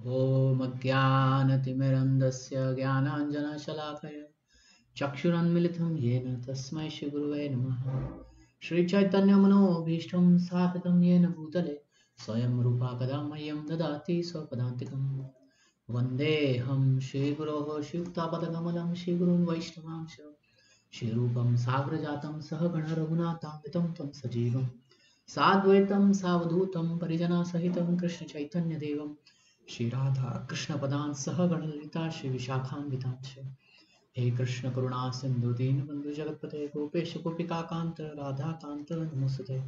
ॐ अज्ञानतिमिरन्धस्य ज्ञानाञ्जनशलाकया चक्षुरुन्मिलितं येन तस्मै श्रीगुरुवे नमः। श्रीचैतन्यमनोभीष्टं स्थापितं येन भूतले स्वयं रूपा कदा मह्यं ददाति स्वपदान्तिकं। वन्देऽहं श्रीगुरोः श्रीयुक्तापदकमलं श्रीगुरुं वैष्णवांश श्रीरूपं साग्रजातं सहगण रघुनाथान्वितं तं सजीवं साद्वैतं सावधूतं परिजनसहितं कृष्णचैतन्यदेवं श्रीराधा कृष्णपदान् सहगण ललिता श्रीविशाखान्वितांश। हे कृष्ण करुणा सिंधु दीनबंधु जगतपते गोपेश गोपिका कांत राधा कांत नमोस्तुते।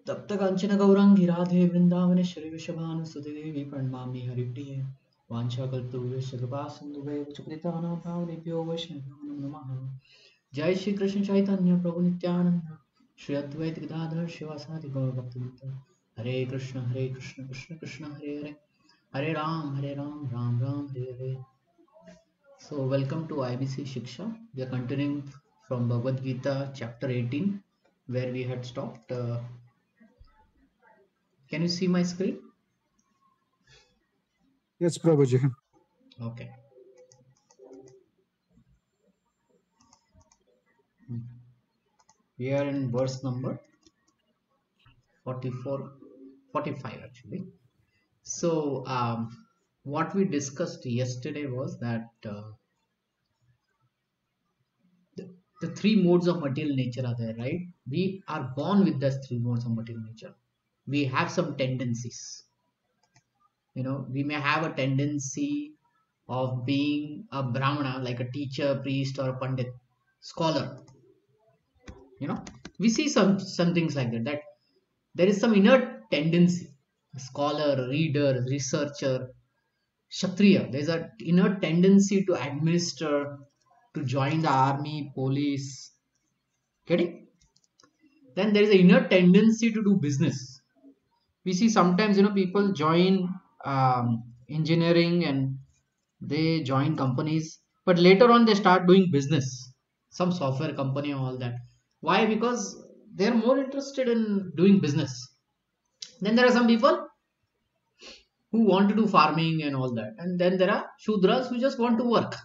तप्त कांचन गौरांगी राधे वृंदावनेश्वरी वृषभानुसुते देवी प्रणमामि हरिप्रिये। वाञ्छाकल्पतरुभ्यश्च कृपा सिन्धुभ्यः च पतितानां पावनेभ्यो वैष्णवेभ्यो नमो नमः। जय श्री कृष्ण चैतन्य प्रभु नित्यानंद श्री अद्वैत गदाधर शिवासादि गौर भक्तवृंद। हरे कृष्ण कृष्ण कृष्ण हरे हरे, हरे Ram Ram Ram Hare Hare. So welcome to IBC Shiksha. We are continuing from Bhagavad Gita chapter 18 where we had stopped. Can you see my screen? Yes, Prabhuji. Okay. We are in verse number 44, 45 actually. So what we discussed yesterday was that the three modes of material nature are there, right? We are born with those three modes of material nature. We have some tendencies. We may have a tendency of being a brahmana, like a teacher, priest, or a pandit, scholar. We see some things like that there is some inner tendency, scholar, reader, researcher, kshatriya. There's an inner tendency to administer, to join the army, police. Getting? Then there is an inner tendency to do business. We see sometimes people join engineering and they join companies, but later on they start doing business, some software company and all that. Why? Because they're more interested in doing business. Then there are some people who want to do farming and all that, and then there are shudras who just want to work.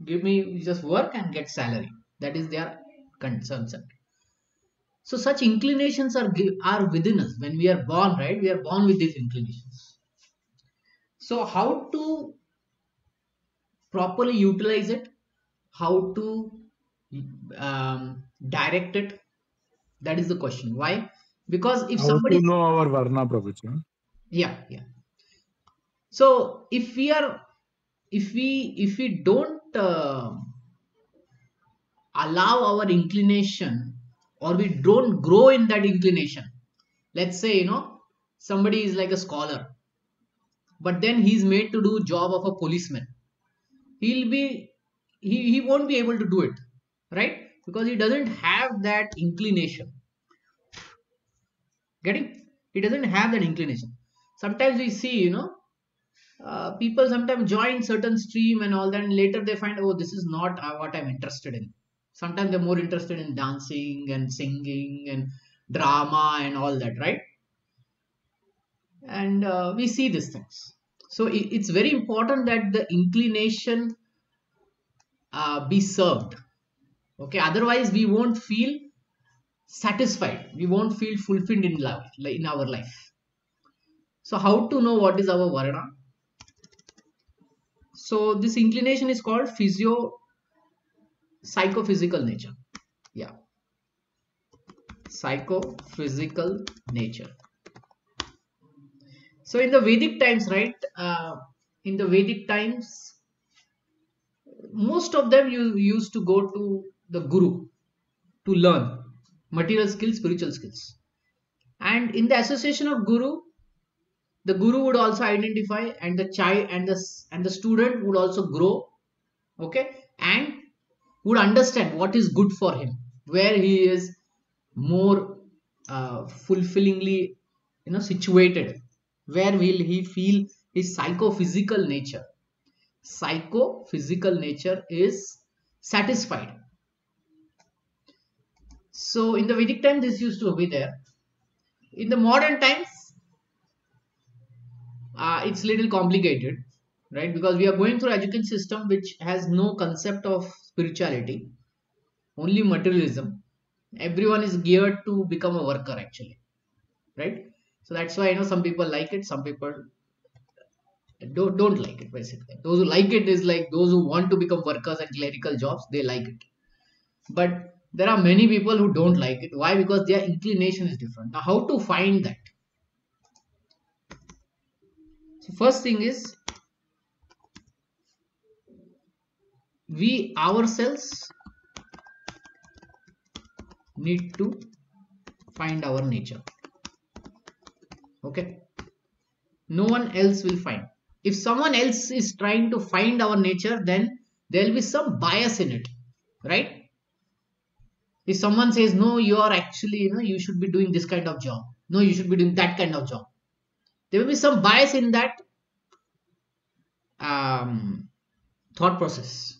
Give me, just work and get salary. That is their concept. So such inclinations are within us when we are born, right? We are born with these inclinations. So how to properly utilize it, how to direct it, that is the question. Why? Because if How to somebody, know our Varna, Prabhuji? yeah. So if we don't allow our inclination, or we don't grow in that inclination. Let's say somebody is like a scholar, but then he's made to do job of a policeman. He'll be he won't be able to do it, right? Because he doesn't have that inclination. Getting? He doesn't have that inclination. Sometimes we see people sometimes join certain stream and all that, and later they find, oh, this is not what I'm interested in. Sometimes they're more interested in dancing and singing and drama and all that, right? And we see these things. So it's very important that the inclination be served. Okay, otherwise we won't feel satisfied, we won't feel fulfilled in life, like in our life. So how to know what is our varna? So this inclination is called psychophysical nature. Yeah, psychophysical nature. So in the Vedic times, right? In the Vedic times, most of them you used to go to the guru to learn material skills, spiritual skills. And in the association of guru, the guru would also identify, and the child and the student would also grow. Okay, and would understand what is good for him, where he is more fulfillingly situated, where will he feel his psychophysical nature is satisfied. So in the Vedic time this used to be there. In the modern times, it's little complicated, right? Because we are going through education system which has no concept of spirituality, only materialism. Everyone is geared to become a worker actually, right? So that's why some people like it, some people don't like it. Basically, those who like it is like those who want to become workers and clerical jobs, they like it. But there are many people who don't like it. Why? Because their inclination is different. Now, how to find that? So first thing is, we ourselves need to find our nature. Okay, no one else will find. If someone else is trying to find our nature, then there will be some bias in it, right? If someone says no, you are actually, you should be doing this kind of job, no, you should be doing that kind of job, there will be some bias in that thought process.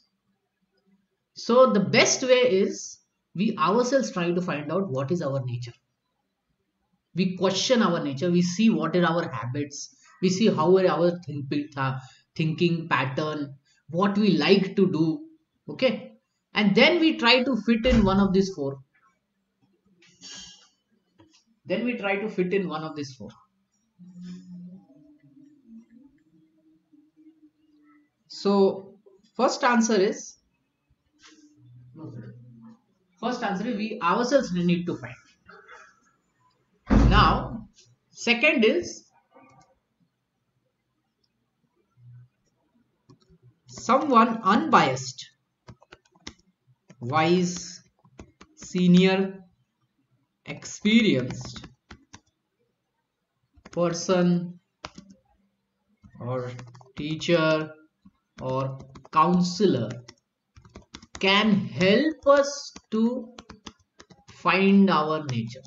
So the best way is we ourselves try to find out what is our nature. We question our nature, we see what are our habits, we see how are our thinking pattern, what we like to do. Okay, and then we try to fit in one of these four. So first answer is we ourselves need to find. Now, second is someone unbiased, wise, senior, experienced person or teacher or counselor can help us to find our nature.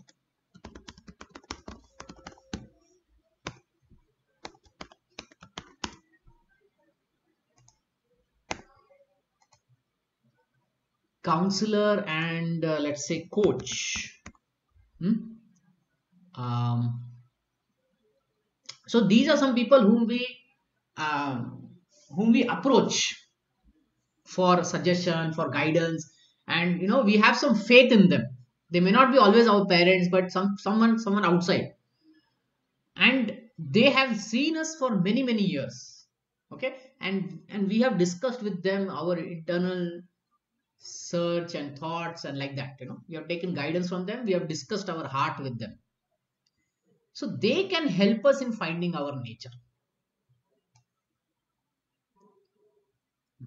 Counselor and let's say coach. Um, so these are some people whom we approach for suggestion, for guidance, and we have some faith in them. They may not be always our parents, but someone outside, and they have seen us for many years. Okay, and we have discussed with them our internal search and thoughts and like that. We have taken guidance from them, we have discussed our heart with them, so they can help us in finding our nature.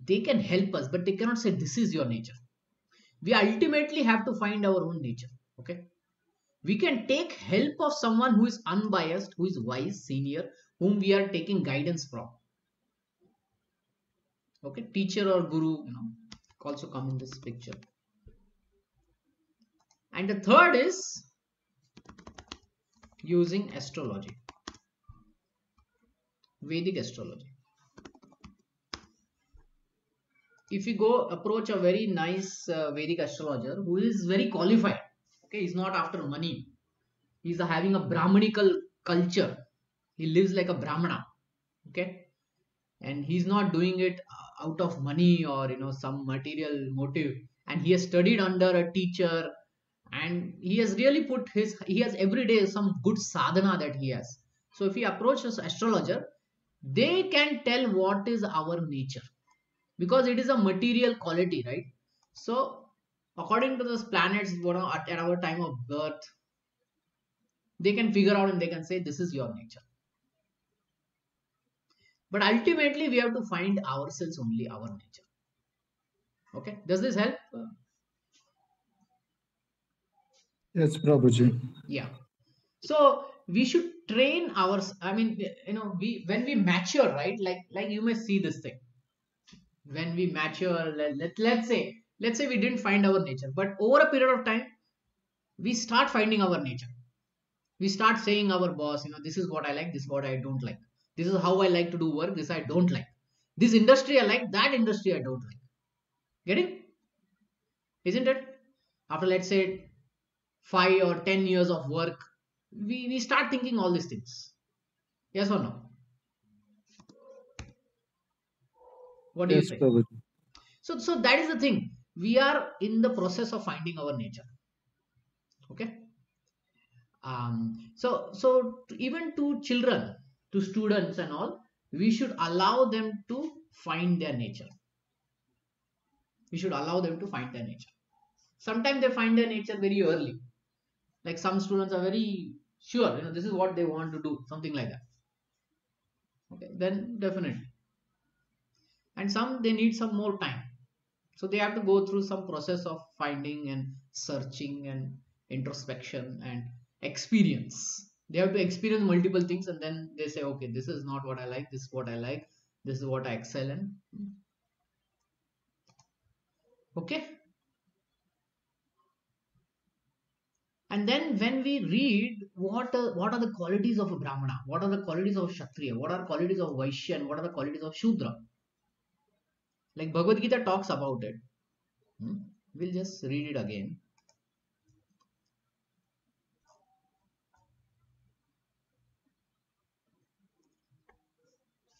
They can help us, but they cannot say this is your nature. We ultimately have to find our own nature. Okay, we can take help of someone who is unbiased, who is wise, senior, whom we are taking guidance from. Okay, teacher or guru also come in this picture. And the third is using astrology, Vedic astrology. If you go approach a very nice Vedic astrologer who is very qualified, okay, he's not after money, he's having a Brahmanical culture, he lives like a Brahmana, okay, and he's not doing it out of money or some material motive, and he has studied under a teacher, and he has really he has every day some good sadhana that he has. So if he approaches astrologer, they can tell what is our nature, because it is a material quality, right? So according to those planets, at our time of birth, they can figure out and they can say this is your nature. But ultimately we have to find ourselves, only our nature. Okay, does this help? Yes, Prabhuji. Yeah, so we should train our, I mean, we when we mature, right, like you may see this thing, when we mature, let's say we didn't find our nature, but over a period of time we start finding our nature. We start saying our boss, this is what I like, this is what I don't like, this is how I like to do work, this I don't like, this industry I like, that industry I don't like. Getting? Isn't it? After let's say 5 or 10 years of work, we start thinking all these things. Yes or no? What do you Yes, say? Prabhuji. So that is the thing. We are in the process of finding our nature. Okay. Even to children, to students and all, we should allow them to find their nature. We should allow them to find their nature. Sometimes they find their nature very early. Like some students are very sure, this is what they want to do, something like that. Okay, then definitely. And some they need some more time. So they have to go through some process of finding and searching and introspection and experience. They have to experience multiple things and then they say, okay, this is not what I like, this is what I like, this is what I excel in. Okay. And then when we read what are the qualities of a Brahmana, what are the qualities of Kshatriya, what are qualities of Vaishya, and what are the qualities of Shudra, like Bhagavad Gita talks about it. We'll just read it again.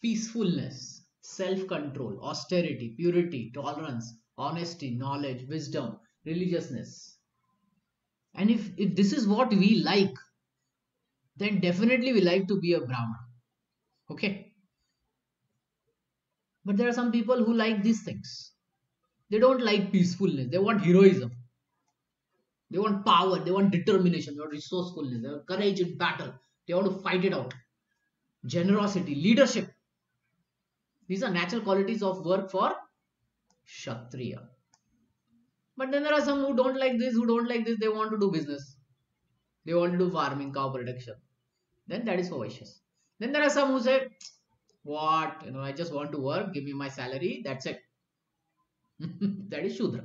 Peacefulness, self-control, austerity, purity, tolerance, honesty, knowledge, wisdom, religiousness. And if this is what we like, then definitely we like to be a Brahman. Okay. But there are some people who like these things. They don't like peacefulness. They want heroism. They want power. They want determination. They want resourcefulness. They want courage in battle. They want to fight it out. Generosity, leadership. These are natural qualities of work for Kshatriya. But then there are some who don't like this, they want to do business. They want to do farming, cow production. Then that is for Vaishyas. Then there are some who say, what, I just want to work, give me my salary, that's it. That is Shudra.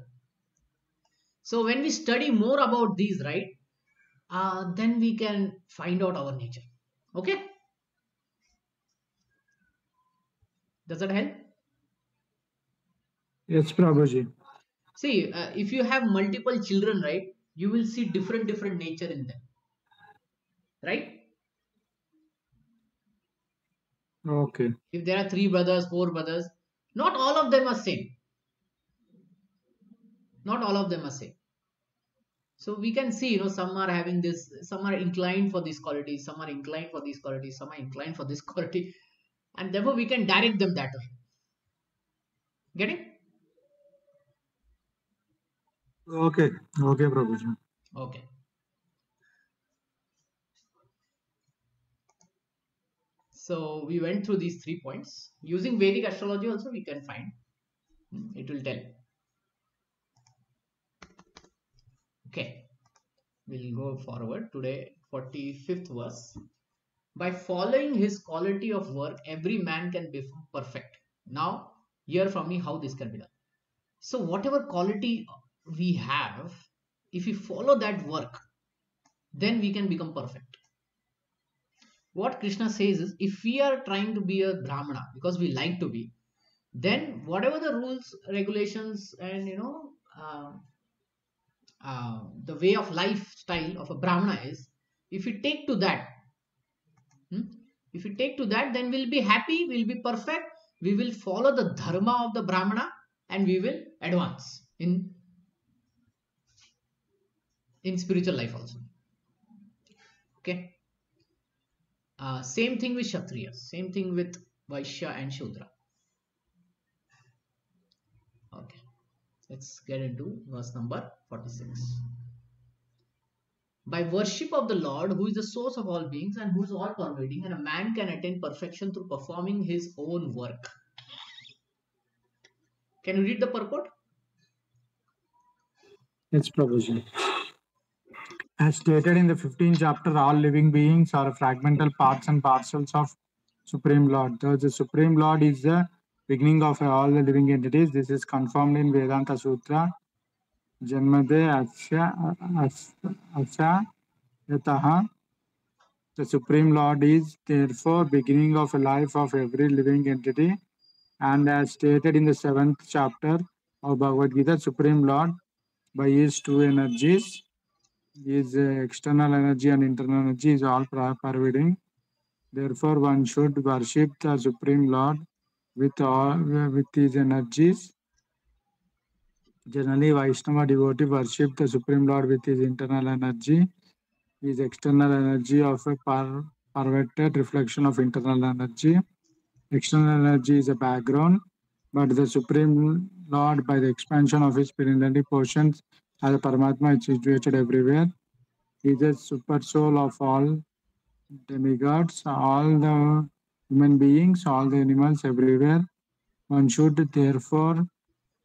So when we study more about these, right, then we can find out our nature. Okay? Does that help? Yes, Prabhuji. See, if you have multiple children, right, you will see different nature in them. Right? Okay. If there are 3 brothers, 4 brothers, not all of them are same. Not all of them are same. So we can see, some are having this, some are inclined for these qualities, some are inclined for these qualities, some are inclined for this quality, and therefore we can direct them that way. Get it? Okay. Okay, Prabhuji. Okay. So we went through these 3 points. Using Vedic astrology also we can find. It will tell. Okay. We'll go forward. Today, 45th verse. By following his quality of work, every man can become perfect. Now, hear from me how this can be done. So, whatever quality we have, if we follow that work, then we can become perfect. What Krishna says is, if we are trying to be a Brahmana because we like to be, then whatever the rules, regulations, and the way of lifestyle of a Brahmana is, if we take to that, then we'll be happy, we'll be perfect, we will follow the dharma of the Brahmana, and we will advance in spiritual life also. Okay. Same thing with Kshatriya, same thing with Vaishya and Shudra. Okay. Let's get into verse number 46. By worship of the Lord, who is the source of all beings and who is all pervading, and a man can attain perfection through performing his own work. Can you read the purport? Yes, Prabhuji. As stated in the 15th chapter, all living beings are fragmental parts and parcels of Supreme Lord. Thus, the Supreme Lord is the beginning of all the living entities. This is confirmed in Vedanta Sutra. Janmade Asya Yataha. The Supreme Lord is therefore beginning of a life of every living entity. And as stated in the 7th chapter of Bhagavad Gita, Supreme Lord, by his two energies, his external energy and internal energy is all pervading. Therefore, one should worship the Supreme Lord with these energies. Generally, Vaishnava devotee worship the Supreme Lord with his internal energy. His external energy of a perverted reflection of internal energy. External energy is a background, but the Supreme Lord, by the expansion of his perennial portions, as a Paramatma is situated everywhere. He is the super soul of all demigods, all the human beings, all the animals everywhere. One should therefore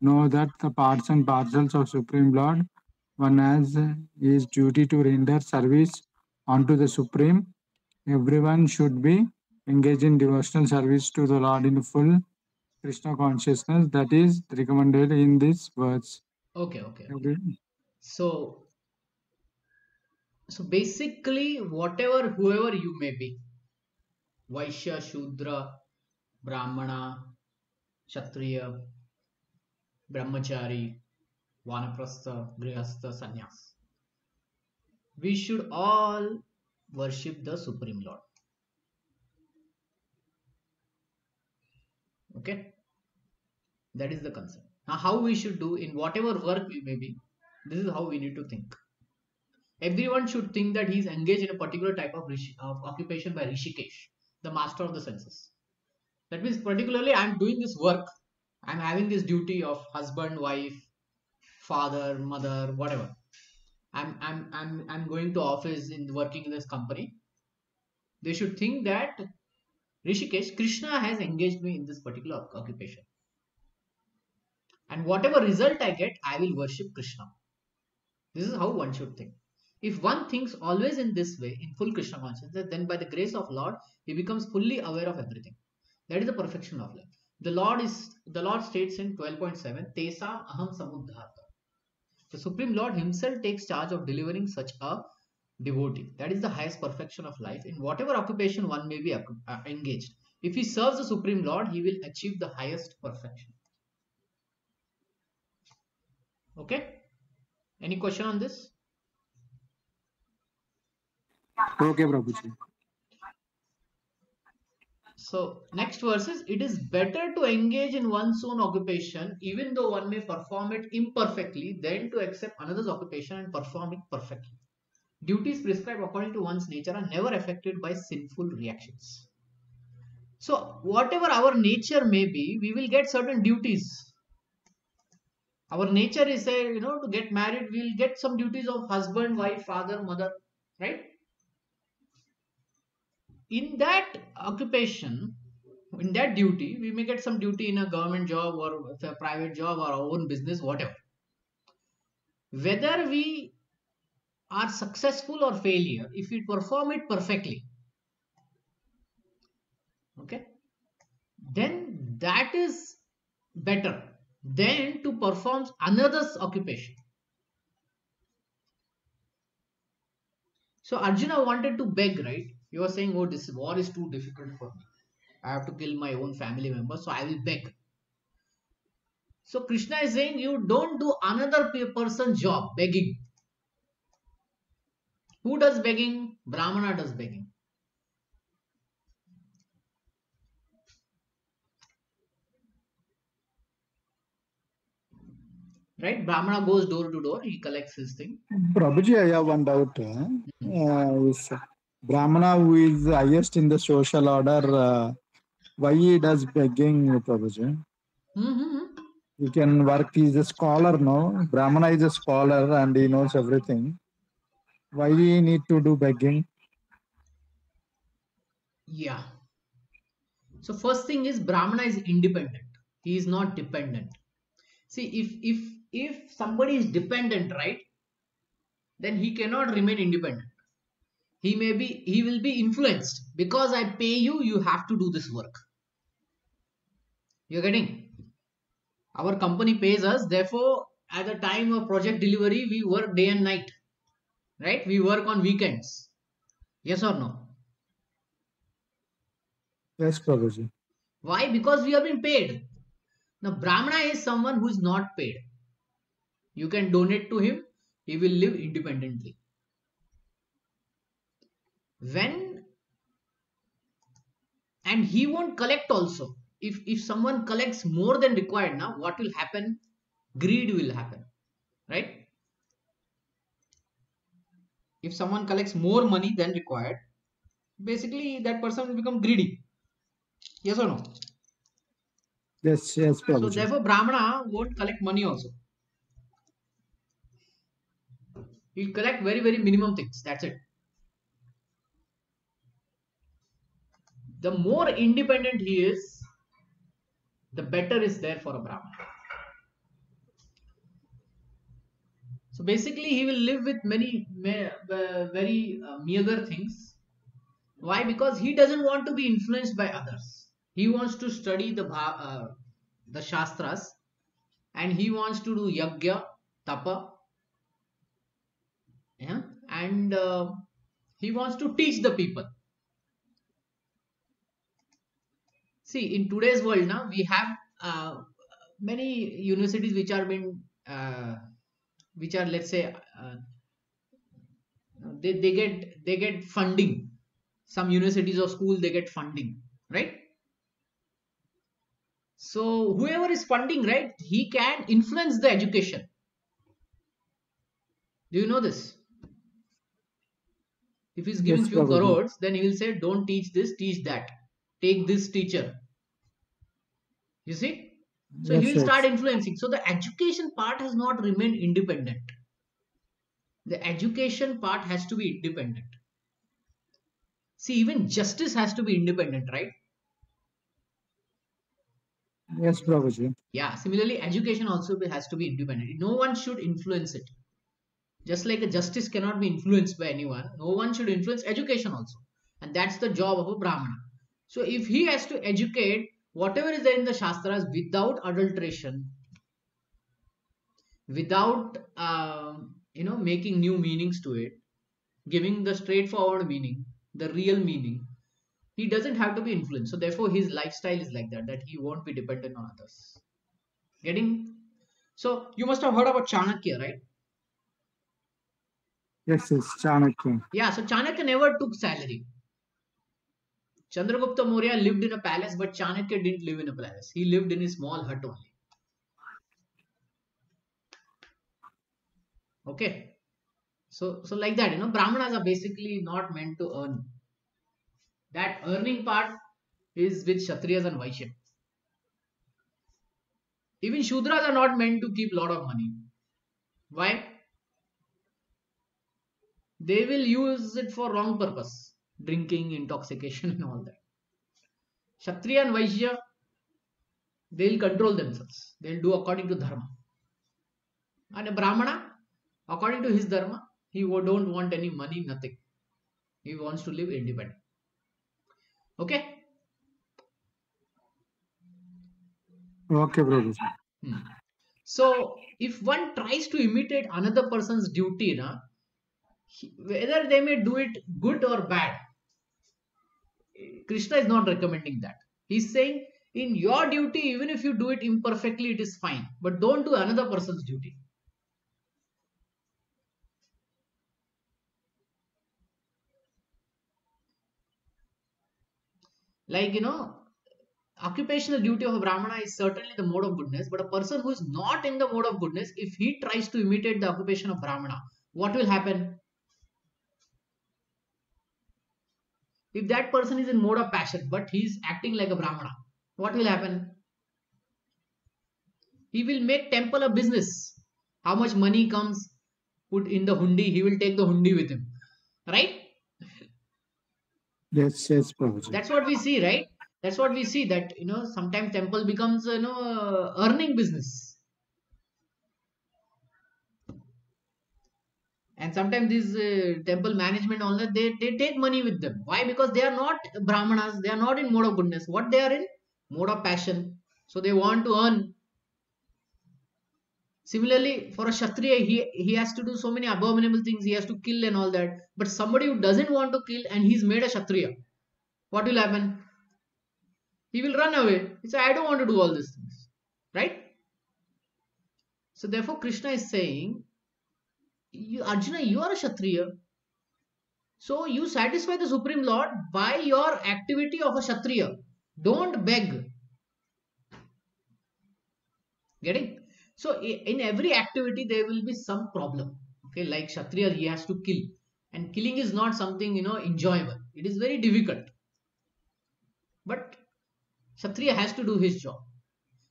know that the parts and parcels of Supreme Lord, one has his duty to render service unto the Supreme. Everyone should be engaged in devotional service to the Lord in full Krishna consciousness. That is recommended in these words. Okay. Every- So, so basically, whoever you may be, Vaishya, Shudra, Brahmana, Kshatriya, Brahmachari, Vanaprastha, Grihastha, Sannyas, we should all worship the Supreme Lord. Okay, that is the concept. Now, how we should do in whatever work we may be, this is how we need to think. Everyone should think that he is engaged in a particular type of occupation by Rishikesh, the master of the senses. That means, particularly, I am doing this work, I am having this duty of husband, wife, father, mother, whatever. I'm going to office in working in this company. They should think that Rishikesh, Krishna has engaged me in this particular occupation. And whatever result I get, I will worship Krishna. This is how one should think. If one thinks always in this way, in full Krishna consciousness, then by the grace of Lord, he becomes fully aware of everything. That is the perfection of life. The Lord states in 12.7, Tesam aham samuddharta. The Supreme Lord himself takes charge of delivering such a devotee. That is the highest perfection of life in whatever occupation one may be engaged. If he serves the Supreme Lord, he will achieve the highest perfection. Okay? Any question on this? Okay, Prabhuji. So, next verse is, it is better to engage in one's own occupation, even though one may perform it imperfectly, than to accept another's occupation and perform it perfectly. Duties prescribed according to one's nature are never affected by sinful reactions. So, whatever our nature may be, we will get certain duties. Our nature is to get married, we will get some duties of husband, wife, father, mother, right? In that occupation, in that duty, we may get some duty in a government job or a private job or our own business, whatever. Whether we are successful or failure, if we perform it perfectly, okay, then that is better than to perform another's occupation. So Arjuna wanted to beg, right? He was saying, oh, this war is too difficult for me. I have to kill my own family members, so I will beg. So Krishna is saying, you don't do another person's job, begging. Who does begging? Brahmana does begging. Right? Brahmana goes door to door, he collects his thing. Prabhuji, I have one doubt. Is Brahmana who is highest in the social order, why he does begging, Prabhuji? He can work, he's a scholar, no? Brahmana is a scholar and he knows everything. Why he need to do begging? Yeah. So first thing is Brahmana is independent. He is not dependent. See, if somebody is dependent, right, then he cannot remain independent. He will be influenced. Because I pay you, you have to do this work. You're getting? Our company pays us, therefore, at the time of project delivery, we work day and night. Right? We work on weekends. Yes or no? Yes, Prabhuji. Why? Because we have been paid. Now, Brahmana is someone who is not paid. You can donate to him, he will live independently. And he won't collect also. if someone collects more than required, now what will happen? Greed will happen, right? If someone collects more money than required, basically that person will become greedy. Yes or no? Yes, So Prabhuji. therefore, Brahmana won't collect money also. He'll collect very, very minimum things. That's it. The more independent he is, the better is there for a Brahmana. So basically, he will live with many very meager things. Why? Because he doesn't want to be influenced by others. He wants to study the Shastras, and he wants to do yagya, tapa, yeah, and he wants to teach the people. See, in today's world now, we have many universities which are being which are, let's say, they get funding. Some universities or schools, they get funding, right? So whoever is funding, right, he can influence the education. Do you know this? If he's giving Yes, few Prabhuji. crores, then he will say, don't teach this, teach that, take this teacher. You see? So he Yes, will start yes. influencing. So the education part has not remained independent. The education part has to be independent. See, even justice has to be independent, right? Yes, Prabhuji. Yeah, similarly, education also has to be independent. No one should influence it. Just like a justice cannot be influenced by anyone, no one should influence education also. And that's the job of a Brahmana. So if he has to educate whatever is there in the Shastras without adulteration, without making new meanings to it, giving the straightforward meaning, the real meaning, he doesn't have to be influenced. So therefore his lifestyle is like that he won't be dependent on others. Getting? So you must have heard about Chanakya, right? Yes, yes, Chanakya. Yeah, so Chanakya never took salary. Chandragupta Maurya lived in a palace, but Chanakya didn't live in a palace. He lived in a small hut only. Okay. So like that, Brahmanas are basically not meant to earn. That earning part is with Kshatriyas and Vaishyas. Even Shudras are not meant to keep lot of money. Why? They will use it for wrong purpose. Drinking, intoxication and all that. Kshatriya and Vaishya, they'll control themselves. They'll do according to dharma. And a Brahmana, according to his dharma, he don't want any money, nothing. He wants to live independent. Okay? Okay, Prabhuji. So, if one tries to imitate another person's duty, whether they may do it good or bad, Krishna is not recommending that. He's saying, in your duty, even if you do it imperfectly, it is fine. But don't do another person's duty. Like, occupational duty of a Brahmana is certainly the mode of goodness, but a person who is not in the mode of goodness, if he tries to imitate the occupation of Brahmana, what will happen? If that person is in mode of passion, but he is acting like a Brahmana, what will happen? He will make temple a business. How much money comes, put in the hundi, he will take the hundi with him. Right? Yes, yes, Prabhuji. That's what we see, right? That's what we see, that sometimes temple becomes earning business. And sometimes this temple management, all that, they take money with them. Why? Because they are not Brahmanas, they are not in mode of goodness. What they are in? Mode of passion. So they want to earn. Similarly, for a Kshatriya, he has to do so many abominable things, he has to kill and all that. But somebody who doesn't want to kill and he's made a Kshatriya, what will happen? He will run away. He say, I don't want to do all these things. Right? So therefore Krishna is saying, Arjuna, you are a Kshatriya. So you satisfy the Supreme Lord by your activity of a Kshatriya. Don't beg. Getting? So in every activity there will be some problem. Okay, like Kshatriya, he has to kill, and killing is not something enjoyable. It is very difficult, but Kshatriya has to do his job.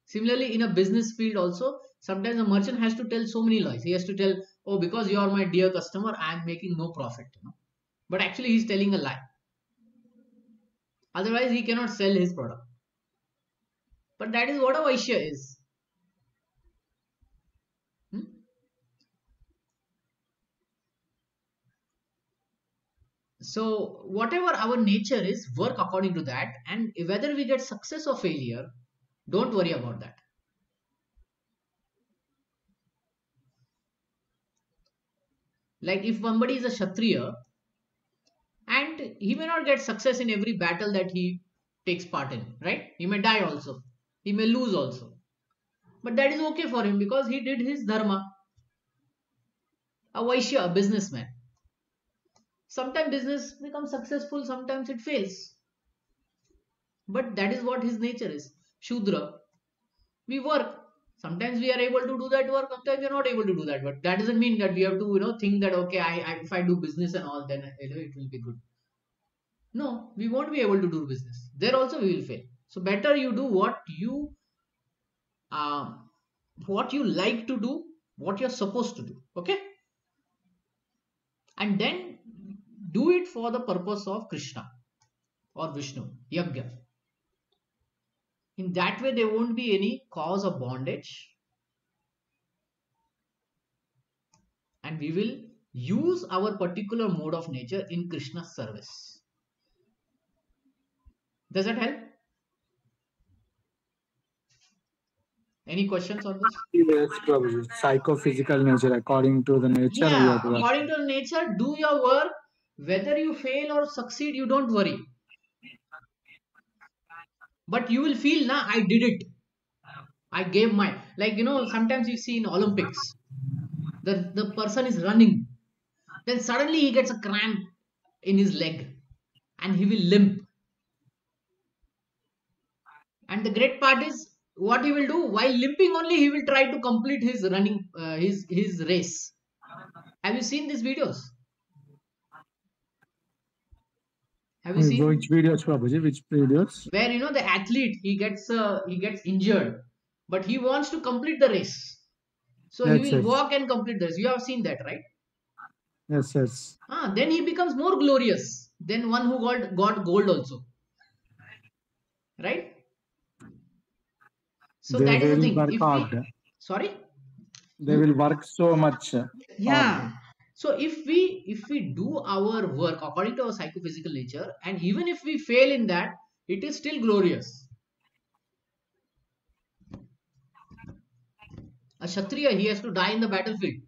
Similarly, in a business field also, sometimes a merchant has to tell so many lies. He has to tell, oh, because you are my dear customer, I am making no profit. But actually, he's telling a lie. Otherwise, he cannot sell his product. But that is what a Vaishya is. Hmm? So, whatever our nature is, work according to that. And whether we get success or failure, don't worry about that. Like if somebody is a Kshatriya and he may not get success in every battle that he takes part in, right? He may die also, he may lose also. But that is okay for him because he did his dharma. A Vaishya, a businessman. Sometimes business becomes successful, sometimes it fails. But that is what his nature is. Shudra. We work. Sometimes we are able to do that work, sometimes we are not able to do that work. That doesn't mean that we have to, think that okay, if I do business and all, then it will be good. No, we won't be able to do business. There also we will fail. So better you do um, what you like to do, what you're supposed to do. Okay, and then do it for the purpose of Krishna or Vishnu, Yagya. In that way, there won't be any cause of bondage, and we will use our particular mode of nature in Krishna's service. Does that help? Any questions on this? Yes, Prabhuji. Psychophysical nature, according to the nature, we have Yeah, to work. according to nature, do your work. Whether you fail or succeed, you don't worry. But you will feel, nah, I did it. I gave my, like, sometimes you see in Olympics, the person is running. Then suddenly he gets a cramp in his leg and he will limp. And the great part is what he will do while limping only, he will try to complete his running, his race. Have you seen these videos? Have you seen Which videos, Prabhuji? Which videos? where the athlete he gets injured, but he wants to complete the race, so he Yes, will yes. walk and complete this. You have seen that, right? Yes, yes. Then he becomes more glorious than one who got gold also, right? So They that is the will thing. work If we hard. Sorry. They will work so much hard. Yeah. So if we do our work according to our psychophysical nature, and even if we fail in that, it is still glorious. A Kshatriya, he has to die in the battlefield,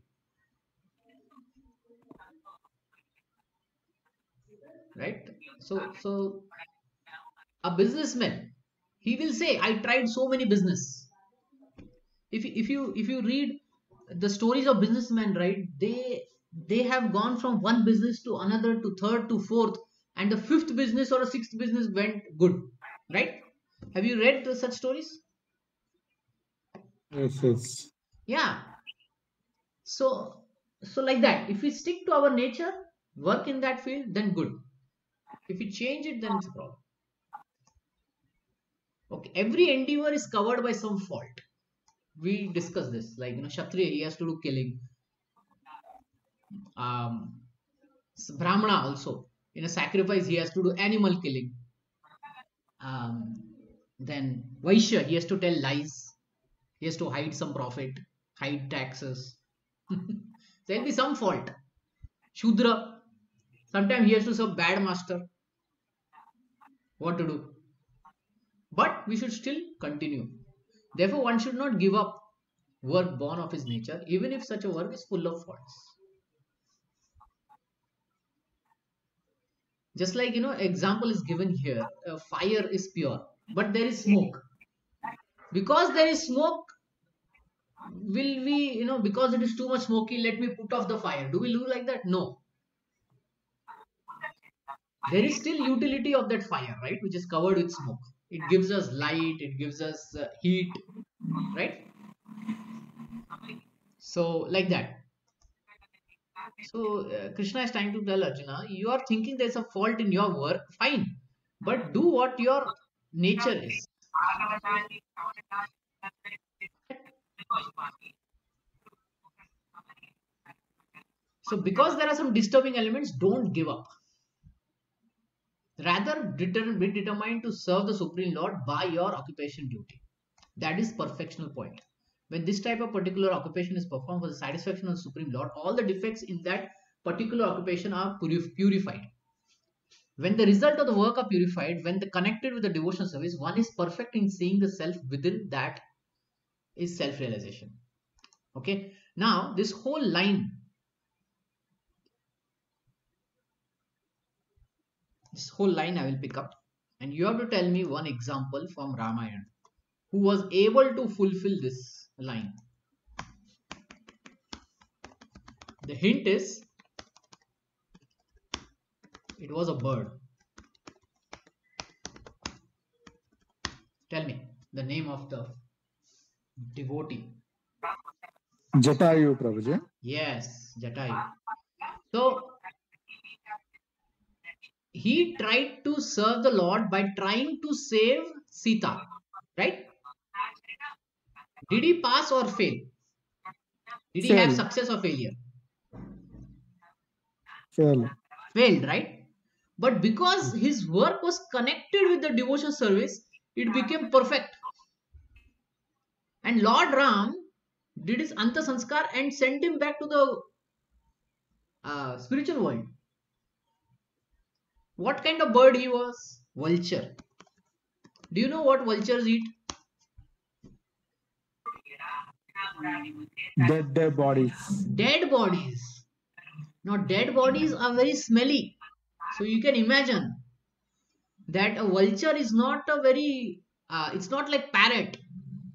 right? So a businessman, he will say, I tried so many business. If you read the stories of businessmen, right, they have gone from one business to another to third to fourth, and the fifth business or a sixth business went good, right? Have you read such stories? Yes, yes. Yeah. So like that, if we stick to our nature, work in that field, then good. If we change it, then it's a problem. Okay, every endeavor is covered by some fault. We discuss this, like Kshatriya, he has to do killing. um Brahmana also, in a sacrifice, he has to do animal killing. Then Vaishya, he has to tell lies, he has to hide some profit, hide taxes. There'll be some fault. Shudra, sometimes he has to serve bad master. What to do? But we should still continue. Therefore, one should not give up work born of his nature, even if such a work is full of faults. Just like example is given here, fire is pure, but there is smoke. Because there is smoke, will we, because it is too much smoky, let me put off the fire? Do we do like that? No. There is still utility of that fire, right, which is covered with smoke. It gives us light, it gives us heat, right? So like that. So Krishna is trying to tell Arjuna, you are thinking there's a fault in your work, fine, but do what your nature is. So because there are some disturbing elements, don't give up. Rather, be determined to serve the Supreme Lord by your occupation duty. That is perfectional point. When this type of particular occupation is performed for the satisfaction of the Supreme Lord, all the defects in that particular occupation are purified. When the result of the work are purified, when they connected with the devotional service, one is perfect in seeing the self within. That is self-realization. Okay. Now this whole line, I will pick up, and you have to tell me one example from Ramayana who was able to fulfill this line. The hint is, it was a bird. Tell me the name of the devotee. Jatayu, Prabhuji. Yes, Jatayu. So he tried to serve the Lord by trying to save Sita, right? Did he pass or fail? Did he have success or failure? Failed, right? But because his work was connected with the devotional service, it became perfect. And Lord Ram did his Anta Sanskar and sent him back to the spiritual world. What kind of bird he was? Vulture. Do you know what vultures eat? Dead bodies. Dead bodies. Now dead bodies are very smelly. So you can imagine that a vulture is not a very, it's not like parrot.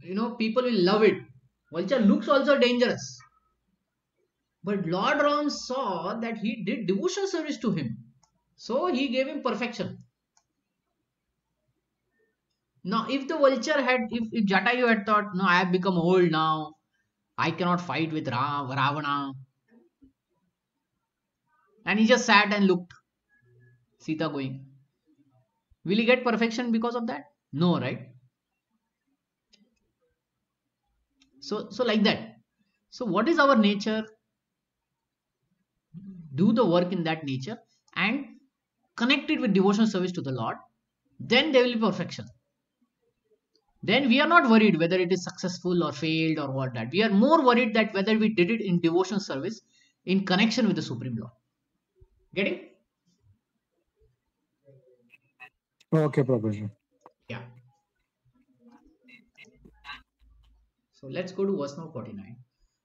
You know, people will love it. Vulture looks also dangerous. But Lord Ram saw that he did devotional service to him. So he gave him perfection. Now if the vulture had, if Jatayu had thought, no, I have become old now, I cannot fight with Ravana, and he just sat and looked Sita going, will he get perfection because of that? No, right? So like that. So what is our nature? Do the work in that nature and connect it with devotional service to the Lord. Then there will be perfection. Then we are not worried whether it is successful or failed or what that. We are more worried that whether we did it in devotional service in connection with the Supreme Lord. Getting? Okay, Prabhuji. Yeah. So let's go to verse number 49.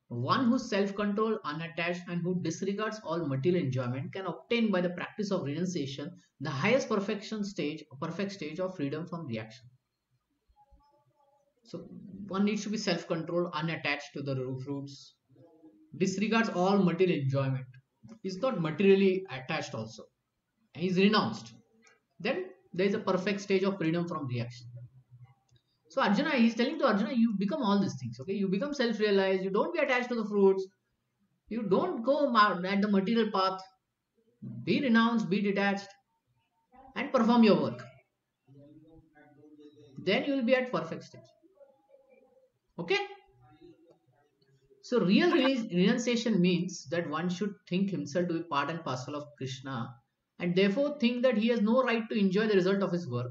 One whose self-control, unattached, and who disregards all material enjoyment can obtain by the practice of renunciation the highest perfect stage of freedom from reaction. So one needs to be self-controlled, unattached to the fruits, disregards all material enjoyment. He's not materially attached also. And he's renounced. Then there is a perfect stage of freedom from reaction. So Arjuna, he's telling to Arjuna, you become all these things, okay? You become self-realized, you don't be attached to the fruits, you don't go at the material path, be renounced, be detached, and perform your work. Then you will be at perfect stage. Okay? So real renunciation means that one should think himself to be part and parcel of Krishna, and therefore think that he has no right to enjoy the result of his work.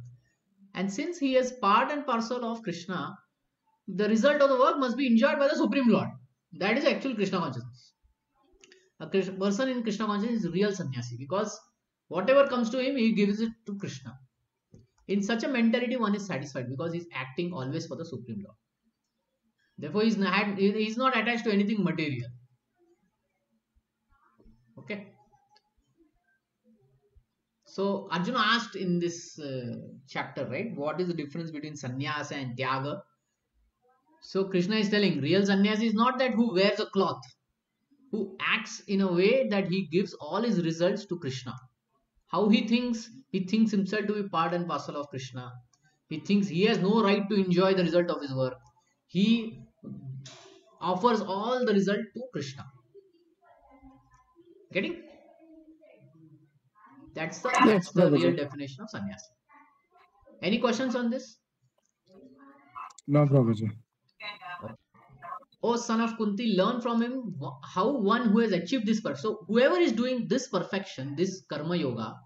And since he is part and parcel of Krishna, the result of the work must be enjoyed by the Supreme Lord. That is actual Krishna consciousness. A person in Krishna consciousness is real sannyasi, because whatever comes to him, he gives it to Krishna. In such a mentality, one is satisfied because he is acting always for the Supreme Lord. Therefore, he is not attached to anything material. Okay. So Arjuna asked in this chapter, right, what is the difference between sannyasa and tyaga? So Krishna is telling, real sannyasi is not that who wears a cloth, who acts in a way that he gives all his results to Krishna. How he thinks himself to be part and parcel of Krishna. He thinks he has no right to enjoy the result of his work. He offers all the result to Krishna. Getting? That's Yes, the real Prabhuji. definition of sannyas. Any questions on this? No, Prabhuji. O son of Kunti, learn from him how one who has achieved this perfection. So whoever is doing this perfection, this karma yoga,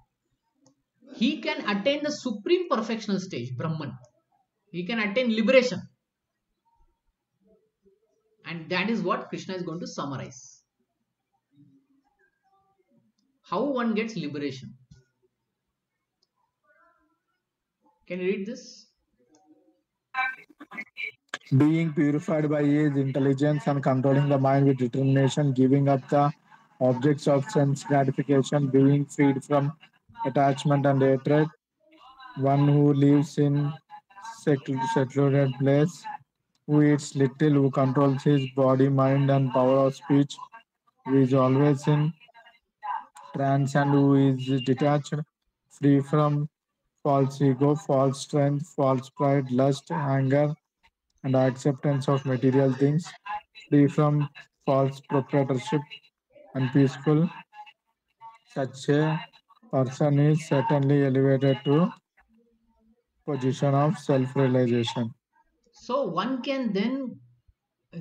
he can attain the supreme perfectional stage, Brahman. He can attain liberation. And that is what Krishna is going to summarize. How one gets liberation. Can you read this? Being purified by his intelligence and controlling the mind with determination, giving up the objects of sense gratification, being freed from attachment and hatred, one who lives in secluded place, who eats little, who controls his body, mind, and power of speech, who is always in trance and who is detached, free from false ego, false strength, false pride, lust, anger, and acceptance of material things, free from false proprietorship and peaceful. Such a person is certainly elevated to position of self-realization. So one can then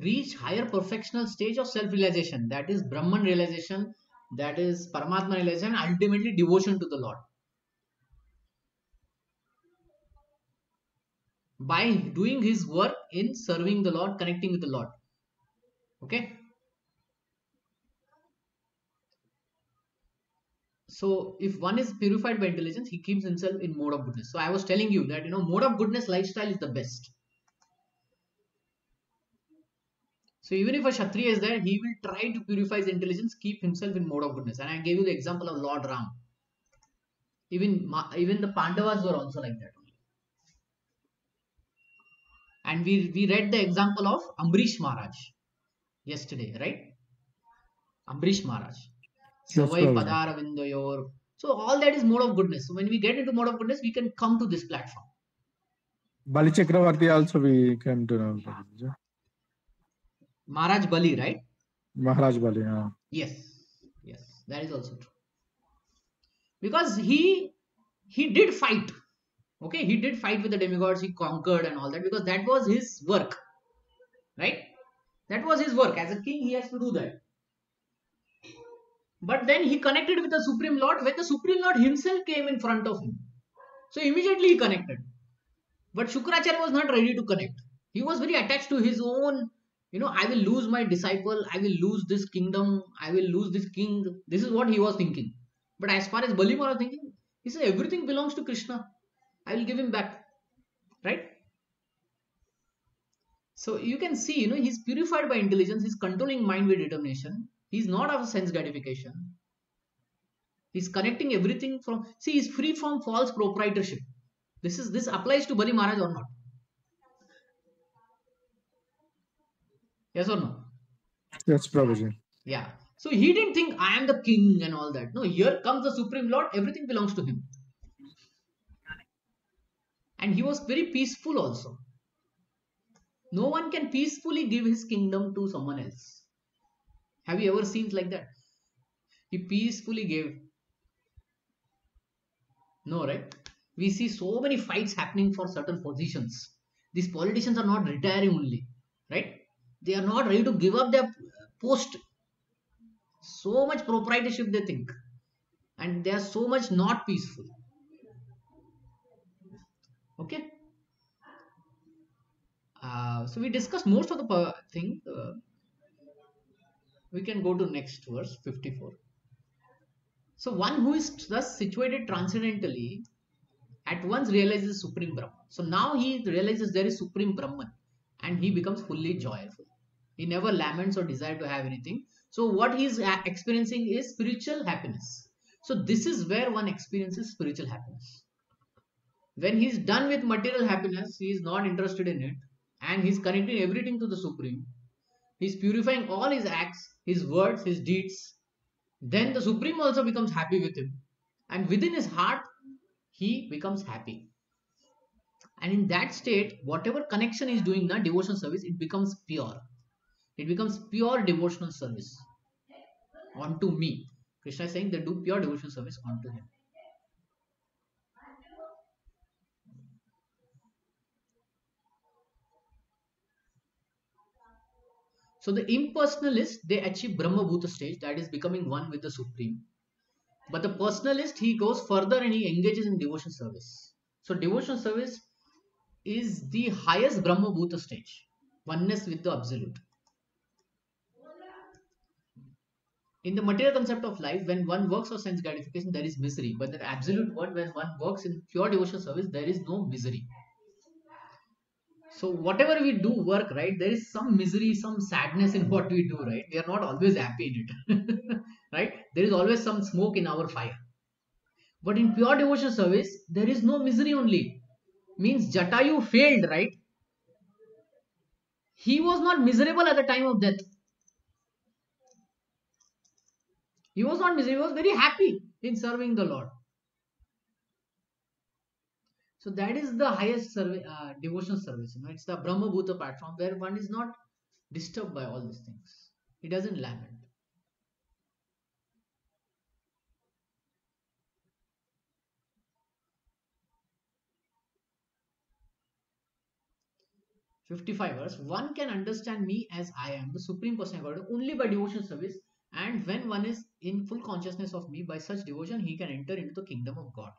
reach higher perfectional stage of self-realization. That is Brahman realization, that is Paramatma realization, ultimately devotion to the Lord. By doing his work in serving the Lord, connecting with the Lord. Okay. So if one is purified by intelligence, he keeps himself in mode of goodness. So I was telling you that mode of goodness lifestyle is the best. So even if a Kshatriya is there, he will try to purify his intelligence, keep himself in mode of goodness. And I gave you the example of Lord Ram. Even the Pandavas were also like that. And we read the example of Ambrish Maharaj yesterday, right? Ambrish Maharaj. Yes, Savai Prabhuji. Padaravindayor. So all that is mode of goodness. So when we get into mode of goodness, we can come to this platform. Bali Chakravarti also we can do now, Prabhuji. Maharaj Bali, right? Maharaj Bali, yeah. Yes. Yes. That is also true. Because he did fight. Okay, he did fight with the demigods, he conquered and all that, because that was his work. Right? That was his work. As a king, he has to do that. But then he connected with the Supreme Lord when the Supreme Lord himself came in front of him. So immediately he connected. But Shukracharya was not ready to connect. He was very attached to his own, I will lose my disciple, I will lose this kingdom, I will lose this king. This is what he was thinking. But as far as Bali was thinking, he said everything belongs to Krishna. I will give him back. Right? So you can see, he's purified by intelligence, he's controlling mind with determination. He's not of sense gratification. He's connecting everything from, see, he's free from false proprietorship. This applies to Bali Maharaj or not? Yes or no? Yes, Prabhuji. Yeah. So he didn't think I am the king and all that. No, here comes the Supreme Lord, everything belongs to him. And he was very peaceful also. No one can peacefully give his kingdom to someone else. Have you ever seen like that? He peacefully gave. No, right? We see so many fights happening for certain positions. These politicians are not retiring only, right? They are not ready to give up their post. So much proprietorship they think, and they are so much not peaceful. Okay. So we discussed most of the thing. We can go to next verse 54. So one who is thus situated transcendentally at once realizes Supreme Brahman. So now he realizes there is Supreme Brahman and he becomes fully joyful. He never laments or desires to have anything. So what he is experiencing is spiritual happiness. So this is where one experiences spiritual happiness. When he is done with material happiness, he is not interested in it and he is connecting everything to the Supreme. He is purifying all his acts, his words, his deeds. Then the Supreme also becomes happy with him. And within his heart, he becomes happy. And in that state, whatever connection is doing the devotion service, it becomes pure. It becomes pure devotional service onto me. Krishna is saying they do pure devotional service onto him. So the impersonalist, they achieve Brahma Bhuta stage, that is becoming one with the Supreme. But the personalist, he goes further and he engages in devotion service. So devotion service is the highest Brahma Bhuta stage, oneness with the Absolute. In the material concept of life, when one works for sense gratification, there is misery. But the absolute one, when one works in pure devotional service, there is no misery. So whatever we do work, right, there is some misery, some sadness in what we do, right? We are not always happy in it, right? There is always some smoke in our fire. But in pure devotional service, there is no misery only. Means Jatayu failed, right? He was not miserable at the time of death. He was not miserable. He was very happy in serving the Lord. So that is the highest devotional service. It's the Brahma Bhuta platform where one is not disturbed by all these things. He doesn't lament. (55) One can understand me as I am, the Supreme Personality of Godhead, only by devotional service. And when one is in full consciousness of me, by such devotion, he can enter into the kingdom of God.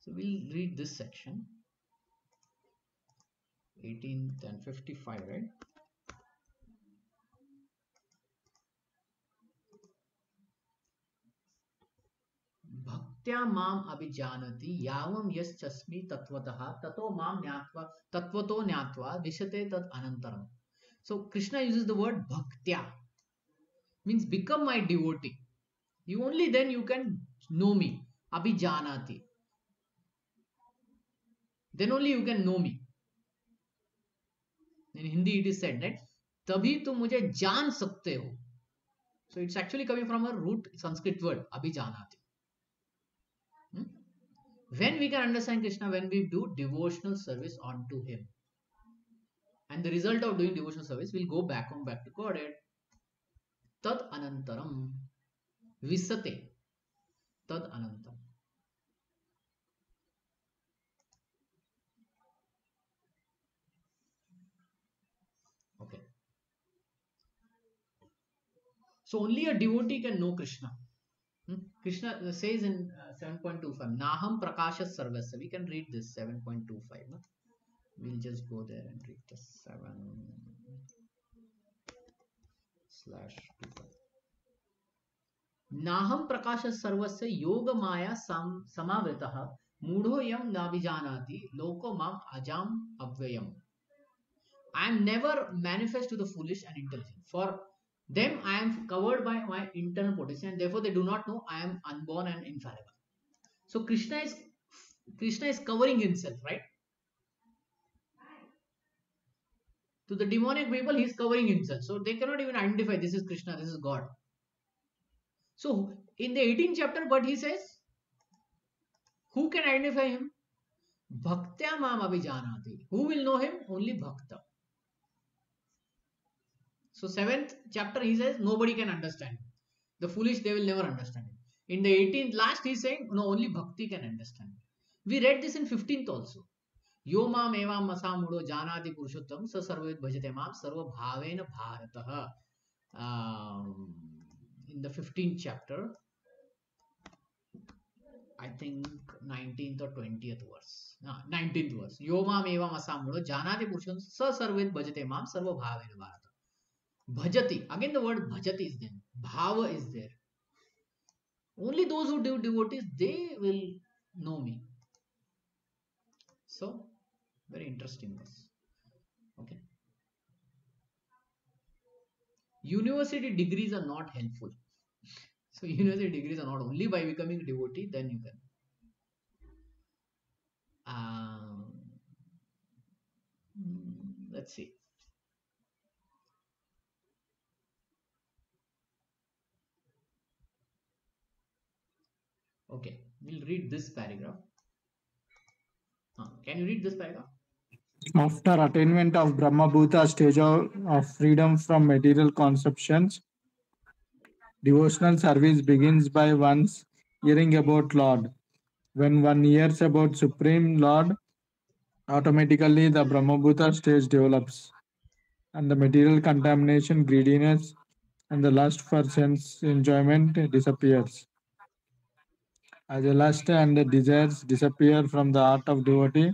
So we'll read this section. 18th and 55, right? Bhaktya mam abhijanati yavam yaschasmi tatvatah tato mam nyatva tatvato nyatva vishate tad anantaram. So Krishna uses the word bhaktya, means become my devotee. You only then you can know me. Abhijanati. Then only you can know me. In Hindi it is said that तभी तुम मुझे जान सकते हो. So it's actually coming from a root Sanskrit word abhijanati. When we can understand Krishna, when we do devotional service onto him. And the result of doing devotional service will go back to Godhead. Tad anantaram. Visate. Tad anantaram. Okay. So only a devotee can know Krishna. Krishna says in 7.25, Naham Prakasha Sarvasya. We can read this 7.25. No? We'll just go there and read the 7/25. Naham Prakasha Sarvasya Yoga Maya Samavritah Mudho Yam Navijanati Loko Mam Ajam Abvyam. I am never manifest to the foolish and intelligent. For them I am covered by my internal potency, and therefore they do not know I am unborn and infallible. So Krishna is covering himself, right? To the demonic people, he is covering himself. So they cannot even identify this is Krishna, this is God. So in the 18th chapter, what he says? Who can identify him? Bhaktya mam abhijanati. Who will know him? Only Bhakta. So 7th chapter he says nobody can understand him. The foolish, they will never understand him. In the 18th last he is saying no, only Bhakti can understand him. We read this in 15th also. Yo mam evam masamudo janati purushottam sa sarvavid bhajate mam sarva bhavena bharatah. In the 15th chapter, I think 19th or 20th verse. 19th verse. Yo mam evam masamudo janati purushottam sa sarvavid bhajate mam sarva bhavena bharatah. Bhajati. Again the word bhajati is there. Bhava is there. Only those who do devotees, they will know me. So, very interesting verse. Okay. University degrees are not helpful. So, university degrees are not only by becoming a devotee, then you can. Let's see. Okay, we'll read this paragraph. Can you read this paragraph? After attainment of Brahma Bhuta stage of freedom from material conceptions, devotional service begins by one's hearing about Lord. When one hears about Supreme Lord, automatically the Brahma Bhuta stage develops, and the material contamination, greediness, and the lust for sense enjoyment disappears. As the lust and the desires disappear from the heart of devotee,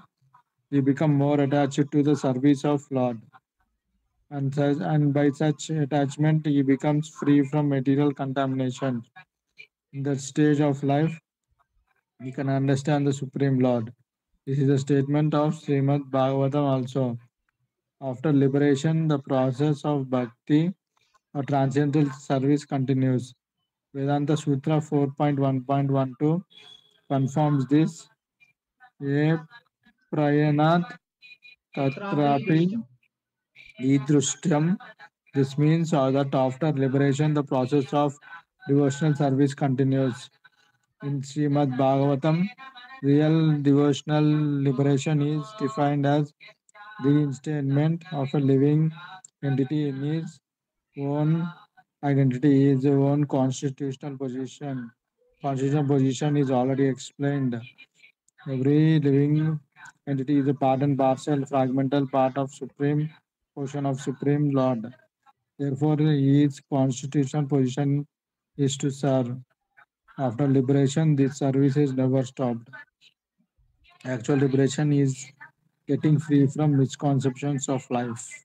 we become more attached to the service of Lord. And by such attachment, he becomes free from material contamination. In that stage of life, we can understand the Supreme Lord. This is a statement of Srimad Bhagavatam also. After liberation, the process of bhakti or transcendental service continues. Vedanta Sutra 4.1.12 confirms this. Ye prayanat Tatrapi tatrapi idrishtam. idrushtyam. This means that after liberation, the process of devotional service continues. In Srimad Bhagavatam, real devotional liberation is defined as reinstatement of a living entity in his own identity, his own constitutional position. Constitutional position is already explained. Every living entity is a part and parcel, fragmental part of Supreme portion of Supreme Lord. Therefore, his constitutional position is to serve. After liberation, this service is never stopped. Actual liberation is getting free from misconceptions of life.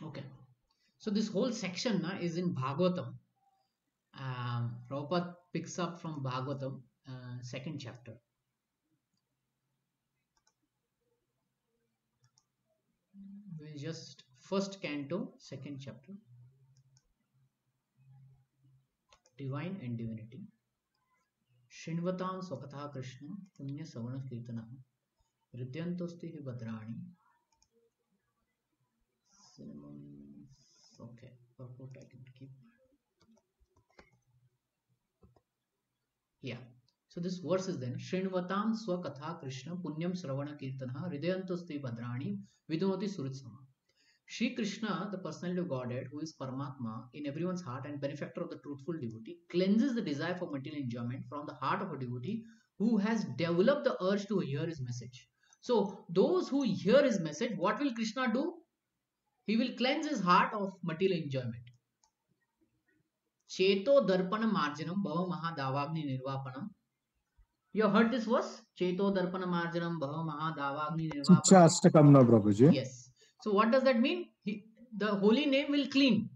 Okay. So this whole section is in Bhagavatam. Prabhupada picks up from Bhagavatam, second chapter. We just first canto, second chapter, divine and divinity. Shinvatam Swakatha Krishna Punya Savana Kirtana Ridyantosti hi Badrani. Okay, purport I can keep. Yeah. So this verse is then Shinvatam Swakatha Krishna Punyam Sravana Kirtana Ridyantosti Badrani Vidunoti Suritsama. Shri Krishna, the personality of Godhead, who is Paramatma in everyone's heart and benefactor of the truthful devotee, cleanses the desire for material enjoyment from the heart of a devotee who has developed the urge to hear his message. So, those who hear his message, what will Krishna do? He will cleanse his heart of material enjoyment. Cheto Darpana Marjanam Bhava Mahadavagni Nirvapanam. You have heard this verse? Cheto Darpana Marjanam Bhava Mahadavagni Chicha Nirvapanam. Astakam no Prabhuji. Yes. So what does that mean? The holy name will clean.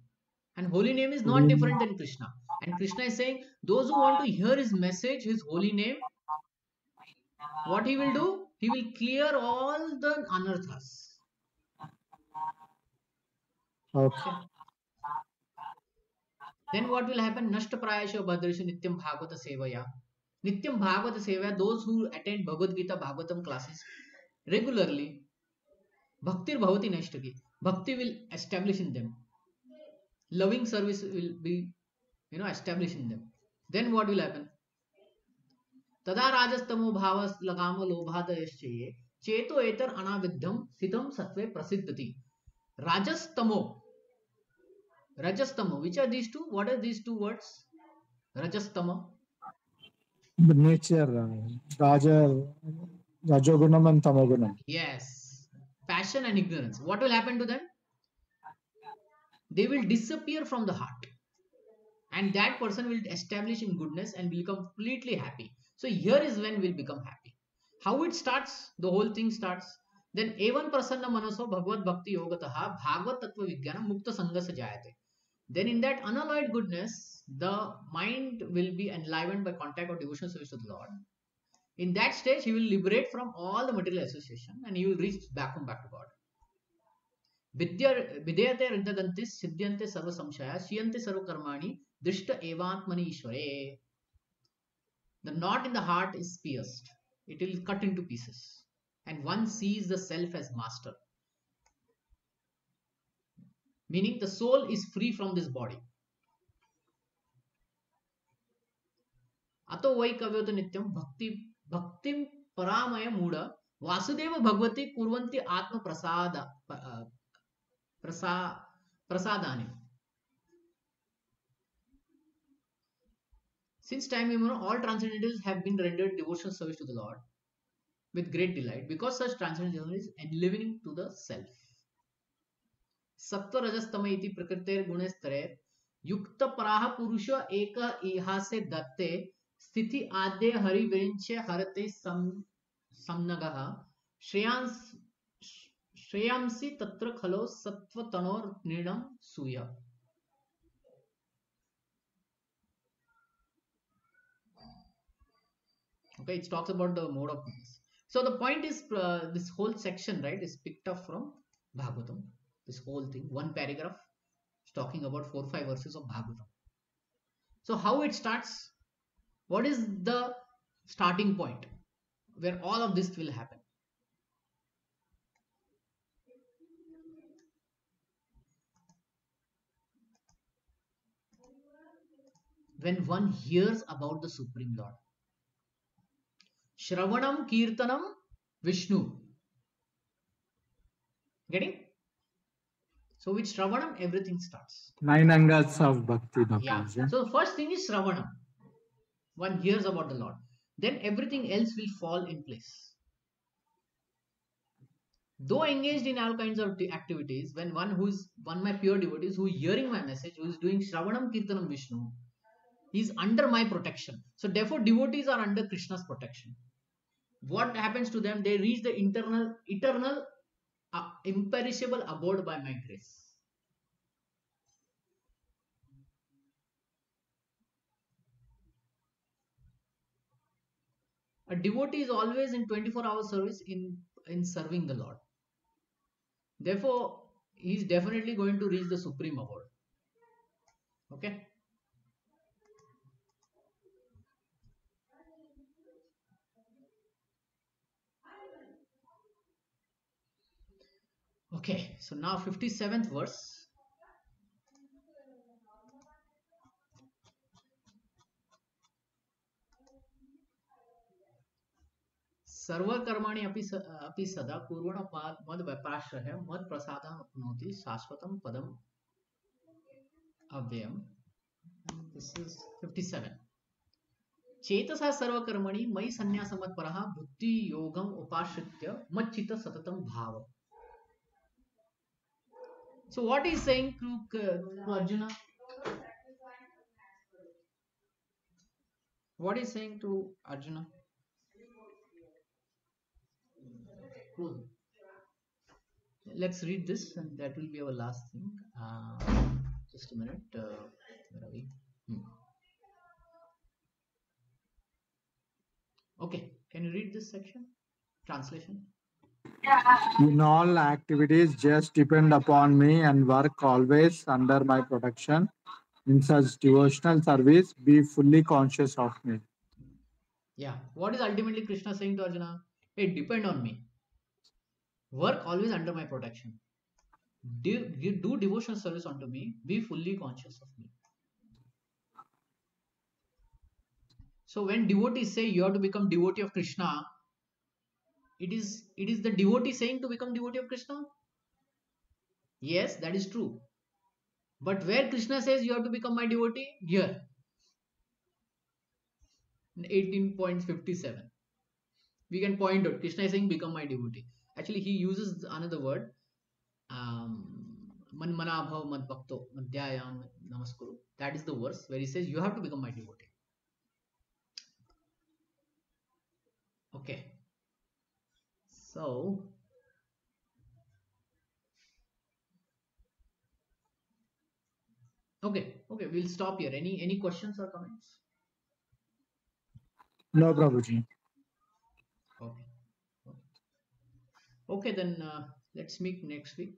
And holy name is not different than Krishna. And Krishna is saying, those who want to hear his message, his holy name, what he will do? He will clear all the anarthas. Okay. Then what will happen? Nashta Prayasha Bhadrisha Nityam Bhagavata Sevaya. Nityam Bhagavata Sevaya, those who attend Bhagavad Gita Bhagavatam classes regularly, Bhaktir Bhavati Nashtaki. Bhakti will establish in them. Loving service will be established in them. Then what will happen? Tada rajastamo bhavas lagamo lobhadayaschaye cheto etar anaviddham siddham sattve prasiddhati. Rajastamo. Rajastamo. Which are these two? What are these two words? Rajastamo. The nature, Rajogunam and Tamagunam. Yes. Passion and ignorance. What will happen to them? They will disappear from the heart. And that person will establish in goodness and will become completely happy. So here is when we'll become happy. How it starts? The whole thing starts. Then evan prasanna manaso bhagavad bhakti yogataha bhagavad tattva vijnana mukta sangasa jayate. Then in that unalloyed goodness, the mind will be enlivened by contact or devotional service to the Lord. In that stage, he will liberate from all the material association and he will reach back to God. Vidyate rindagantis siddhyante sarva samshaya shiyante sarva karmani drishta evantmani ishware. The knot in the heart is pierced. It will cut into pieces. And one sees the self as master. Meaning the soul is free from this body. Ato vai kavyoto nityam bhaktim परामय मूढ़ वासुदेव भगवती कुर्वन्ति आत्म प्रसादानि. Since time immemorial, all transcendentals have been rendered devotional service to the Lord with great delight, because such transcendental is enlivening to the self. सत्व रजस्तम इति प्रकृतेर गुणस्तरे युक्त पराह पुरुष एक इहासे दत्ते स्थिति आद्य हरिविरिंचे हरते समनगः श्रेयांसि तत्र खलो सत्वतनोर निर्णम सूय. Okay, it talks about the mode of business. So the point is, this whole section, right, is picked up from Bhagavatam. This whole thing, one paragraph, is talking about 4 or 5 verses of Bhagavatam. So how it starts? What is the starting point where all of this will happen? When one hears about the Supreme Lord. Shravanam Kirtanam Vishnu. Getting? So with Shravanam, everything starts. 9 angas of bhakti. Yeah. So the first thing is Shravanam. One hears about the Lord. Then everything else will fall in place. Though engaged in all kinds of activities, when one of my pure devotees who is hearing my message, who is doing Shravanam Kirtanam Vishnu, he is under my protection. So therefore devotees are under Krishna's protection. What happens to them? They reach the eternal, imperishable abode by my grace. A devotee is always in 24-hour service in serving the Lord. Therefore, he is definitely going to reach the supreme abode. Okay. Okay, so now 57th verse. सर्वकर्माणि अपि सदा कुर्वन् मद व्यापाश्रय मद प्रसादं अपनोति शाश्वतं पदम अव्ययम्. This is 57. चेतसा सर्वकर्मणि मयि संन्यासमत्परः बुद्धि योगम उपाश्रित्य मच्चित्त सततं भाव. So what is saying to Arjuna? What is saying to Arjuna? Let's read this, and that will be our last thing. Just a minute. Where are we? Okay, can you read this section? Translation. In all activities, just depend upon me and work always under my protection. In such devotional service, be fully conscious of me. Yeah. What is ultimately Krishna saying to Arjuna? Hey, depend on me. Work always under my protection. Do devotional service unto me. Be fully conscious of me. So when devotees say you have to become devotee of Krishna, it is the devotee saying to become devotee of Krishna? Yes, that is true. But where Krishna says you have to become my devotee? Here. 18.57. We can point out Krishna is saying become my devotee. Actually, he uses another word. Man mana bhav mad bhakto madhyayam namaskuru. That is the verse where he says you have to become my devotee. Okay. So okay, we'll stop here. Any questions or comments? No, Prabhuji. Okay, then let's meet next week.